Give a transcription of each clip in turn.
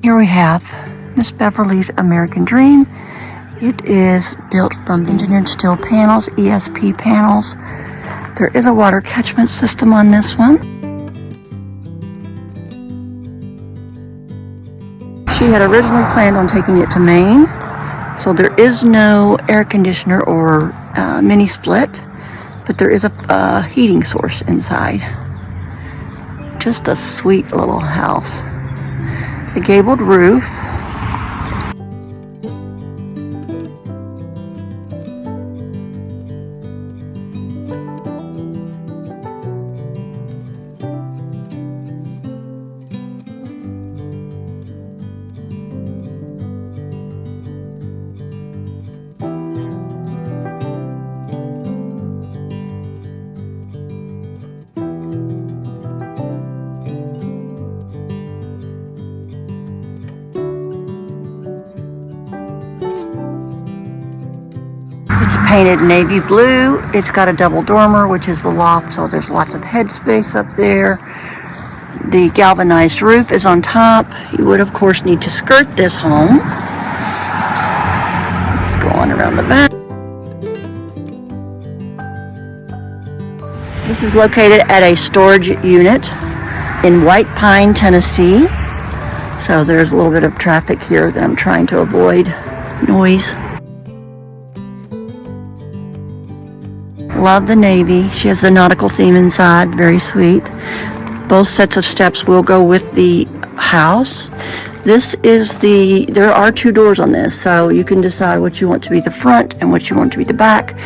Here we have Miss Beverly's American Dream. It is built from engineered steel panels, ESP panels. There is a water catchment system on this one. She had originally planned on taking it to Maine, so there is no air conditioner or mini split, but there is a heating source inside. Just a sweet little house. The gabled roof. It's painted navy blue. It's got a double dormer, which is the loft, so there's lots of headspace up there. The galvanized roof is on top. You would, of course, need to skirt this home. Let's go on around the back. This is located at a storage unit in White Pine, Tennessee. So there's a little bit of traffic here that I'm trying to avoid. Noise. Love the navy. She has the nautical theme inside. Very sweet. Both sets of steps will go with the house. This is there are two doors on this, so you can decide what you want to be the front and what you want to be the back.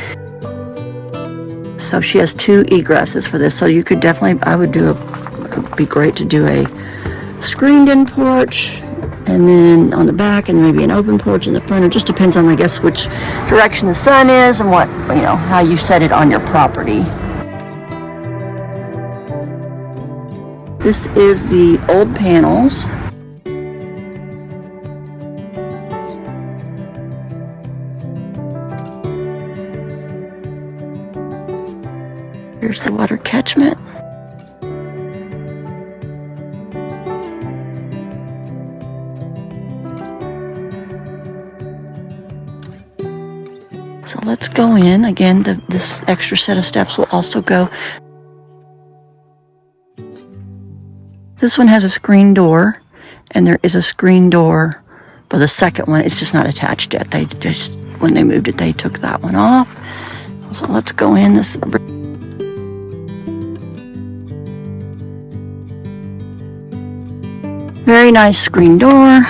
So she has two egresses for this, so you could definitely, it'd be great to do a screened in porch, and then on the back, and maybe an open porch in the front. It just depends on, I guess, which direction the sun is and what, how you set it on your property. This is the old panels. Here's the water catchment. So let's go in. Again, this extra set of steps will also go. This one has a screen door, and there is a screen door for the second one. It's just not attached yet. They just, when they moved it, they took that one off. So let's go in. This very nice screen door.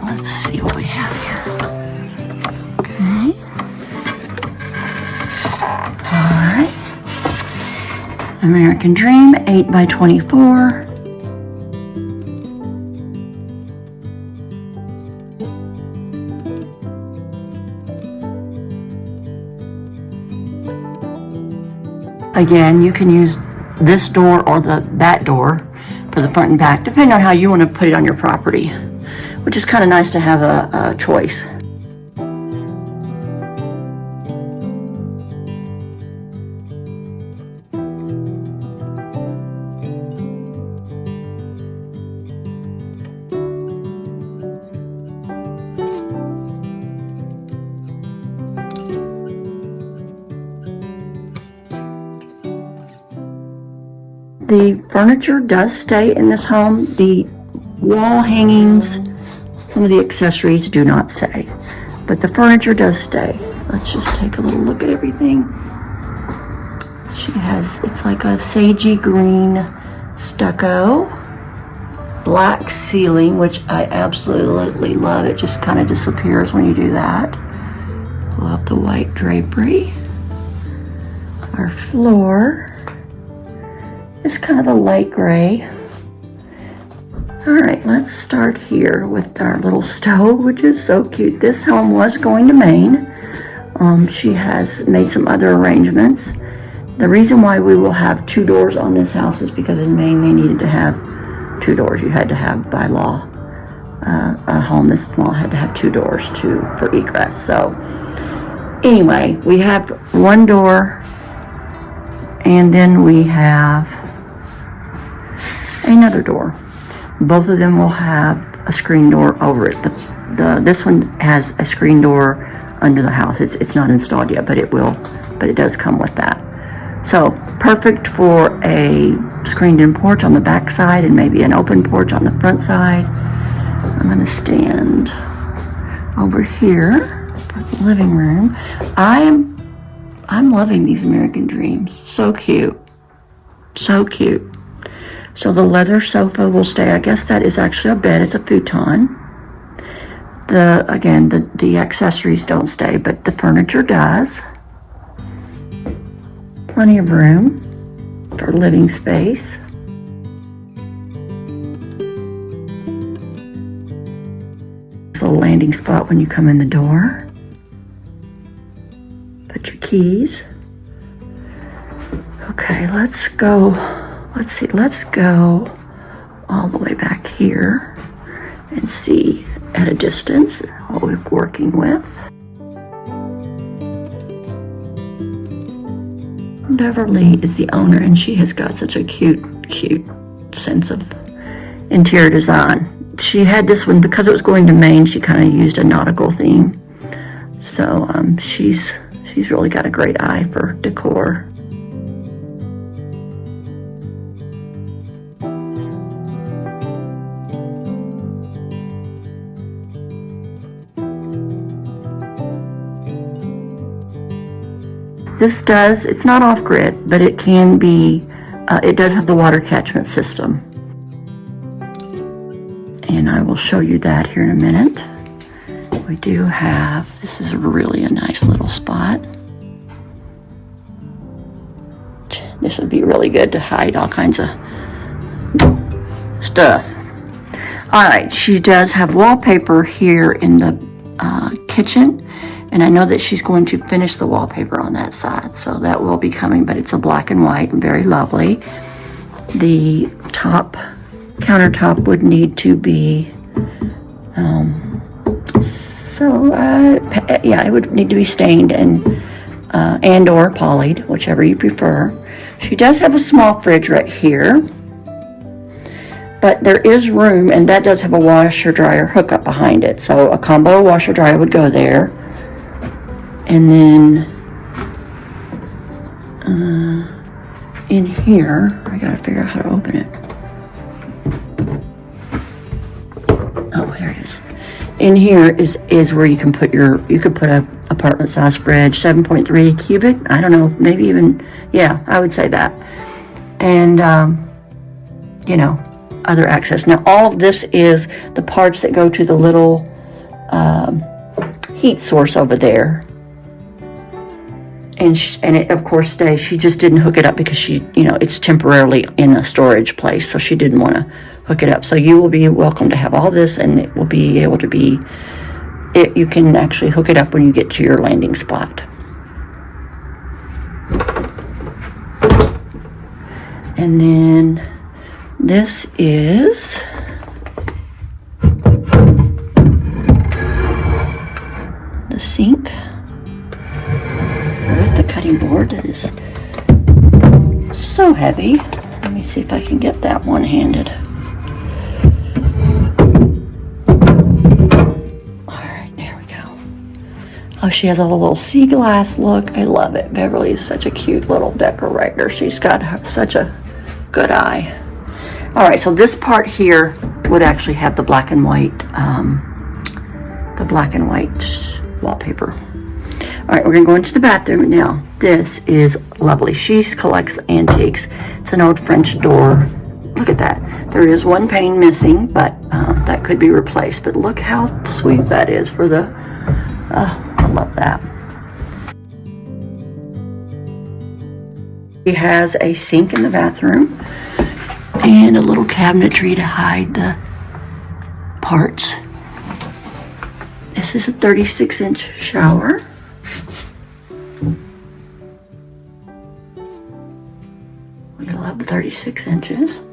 Let's see what we have here. Okay. All right. American Dream, 8 by 24. Again, you can use this door or that door for the front and back, depending on how you want to put it on your property, which is kind of nice to have a choice. The furniture does stay in this home. The wall hangings, some of the accessories do not stay, but the furniture does stay. Let's just take a little look at everything. It's like a sagey green stucco, black ceiling, which I absolutely love. It just kind of disappears when you do that. Love the white drapery. Our floor is kind of the light gray. All right, let's start here with our little stove, which is so cute. This home was going to Maine. She has made some other arrangements. The reason why we will have two doors on this house is because in Maine they needed to have two doors. You had to have, by law, a home this small had to have two doors for egress. So anyway, we have one door, and then we have another door. Both of them will have a screen door over it. This one has a screen door under the house. It's not installed yet, but it will. But it does come with that. So perfect for a screened-in porch on the back side and maybe an open porch on the front side. I'm going to stand over here for the living room. I'm loving these American Dreams. So cute. So cute. So the leather sofa will stay. I guess that is actually a bed. It's a futon. Again, the accessories don't stay, but the furniture does. Plenty of room for living space. This little landing spot when you come in the door. Put your keys. Okay, let's go. Let's see, let's go all the way back here and see at a distance what we're working with. Beverly is the owner, and she has got such a cute sense of interior design. She had this one because it was going to Maine. She kind of used a nautical theme, so she's really got a great eye for decor. It's not off-grid, but it can be, it does have the water catchment system. And I will show you that here in a minute. We do have, this is really a nice little spot. This would be really good to hide all kinds of stuff. All right, she does have wallpaper here in the kitchen. And I know that she's going to finish the wallpaper on that side, so that will be coming, but it's a black and white and very lovely. The countertop would need to be, it would need to be stained and or polyed, whichever you prefer. She does have a small fridge right here, but there is room, and that does have a washer dryer hookup behind it, so a combo washer dryer would go there. And then in here, I gotta figure out how to open it. Oh, here it is. In here is where you can put a apartment size fridge, 7.3 cubic. I don't know, maybe even, yeah, I would say that. And, other access. Now, all of this is the parts that go to the little heat source over there. And it, of course, stays. She just didn't hook it up because it's temporarily in a storage place, so she didn't want to hook it up. So you will be welcome to have all this, and it will be able to be, you can actually hook it up when you get to your landing spot. And then this is the sink with the cutting board that is so heavy. Let me see if I can get that one-handed. Alright, there we go. Oh, she has a little sea glass look. I love it. Beverly is such a cute little decorator. She's got such a good eye. Alright, so this part here would actually have the black and white wallpaper. All right, we're gonna go into the bathroom now. This is lovely. She collects antiques. It's an old French door. Look at that. There is one pane missing, but that could be replaced. But look how sweet that is for the, I love that. She has a sink in the bathroom and a little cabinetry to hide the parts. This is a 36-inch shower. We love 36 inches.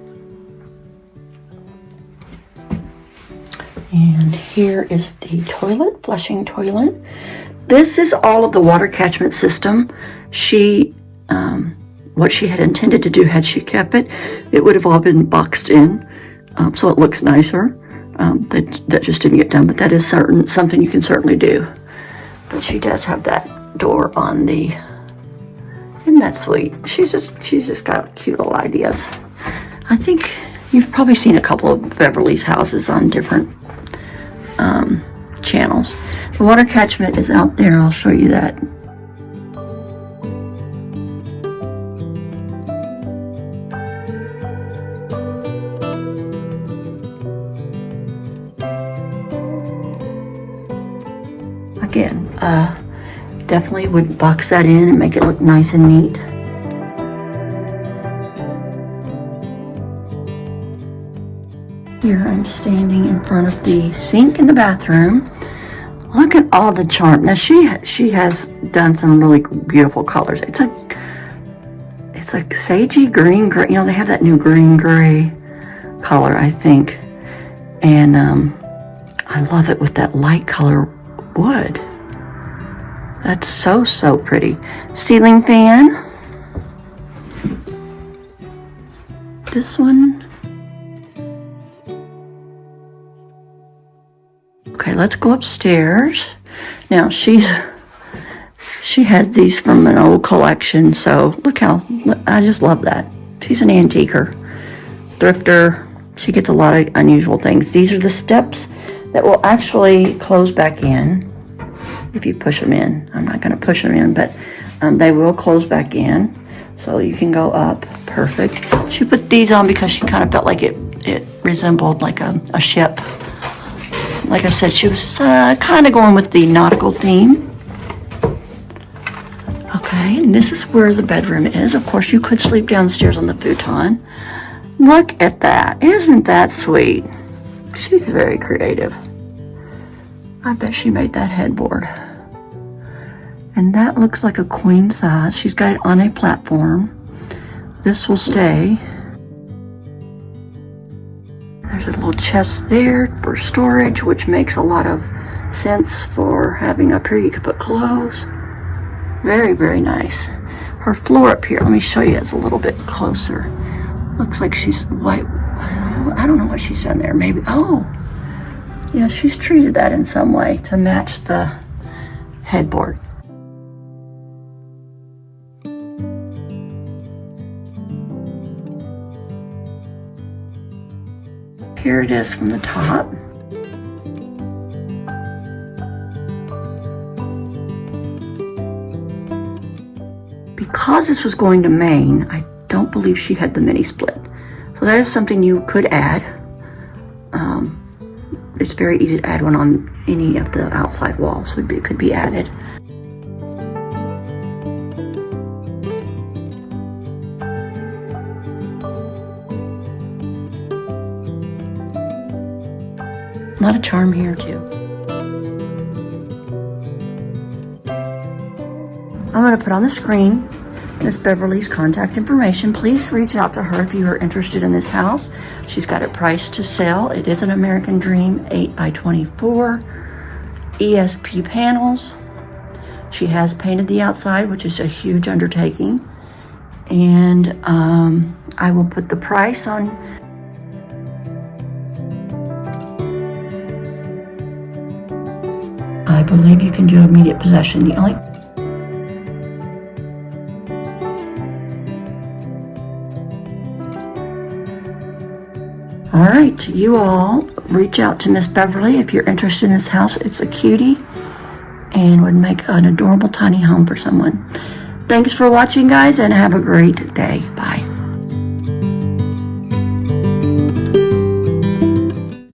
And here is the toilet, flushing toilet. This is all of the water catchment system. She what she had intended to do had she kept it. It would have all been boxed in, so it looks nicer. That just didn't get done, but that is something you can certainly do. But she does have that door on the. Isn't that sweet? She's just got cute little ideas. I think you've probably seen a couple of Beverly's houses on different channels. The water catchment is out there. I'll show you that. Again, definitely would box that in and make it look nice and neat. Here I'm standing in front of the sink in the bathroom. Look at all the charm. Now she has done some really beautiful colors. It's like sagey green gray. You know, they have that new green gray color, I think. And I love it with that light color wood. That's so pretty. Ceiling fan. This one. Okay, let's go upstairs. Now she had these from an old collection, so look how, I just love that. She's an antiquer, thrifter. She gets a lot of unusual things. These are the steps that will actually close back in if you push them in. I'm not going to push them in, but they will close back in, so you can go up. Perfect. She put these on because she kind of felt like it resembled like a ship. Like I said, she was kind of going with the nautical theme. Okay, and this is where the bedroom is. Of course, you could sleep downstairs on the futon. Look at that. Isn't that sweet? She's very creative. I bet she made that headboard. And that looks like a queen size. She's got it on a platform. This will stay. There's a little chest there for storage, which makes a lot of sense for having up here. You could put clothes. Very nice. Her floor up here, let me show you, it's a little bit closer. Looks like she's white. I don't know what she's done there. Maybe, oh, yeah, she's treated that in some way to match the headboard. Here it is from the top. Because this was going to Maine, I don't believe she had the mini split. So that is something you could add. It's very easy to add one on any of the outside walls. Could be added. A lot of charm here too. I'm going to put on the screen Miss Beverly's contact information. Please reach out to her if you are interested in this house. She's got it priced to sell. It is an American Dream 8x24 ESP panels. She has painted the outside, which is a huge undertaking. And I will put the price on. I believe you can do immediate possession. The only All right, you all reach out to Miss Beverly if you're interested in this house. It's a cutie and would make an adorable tiny home for someone. Thanks for watching, guys, and have a great day. Bye.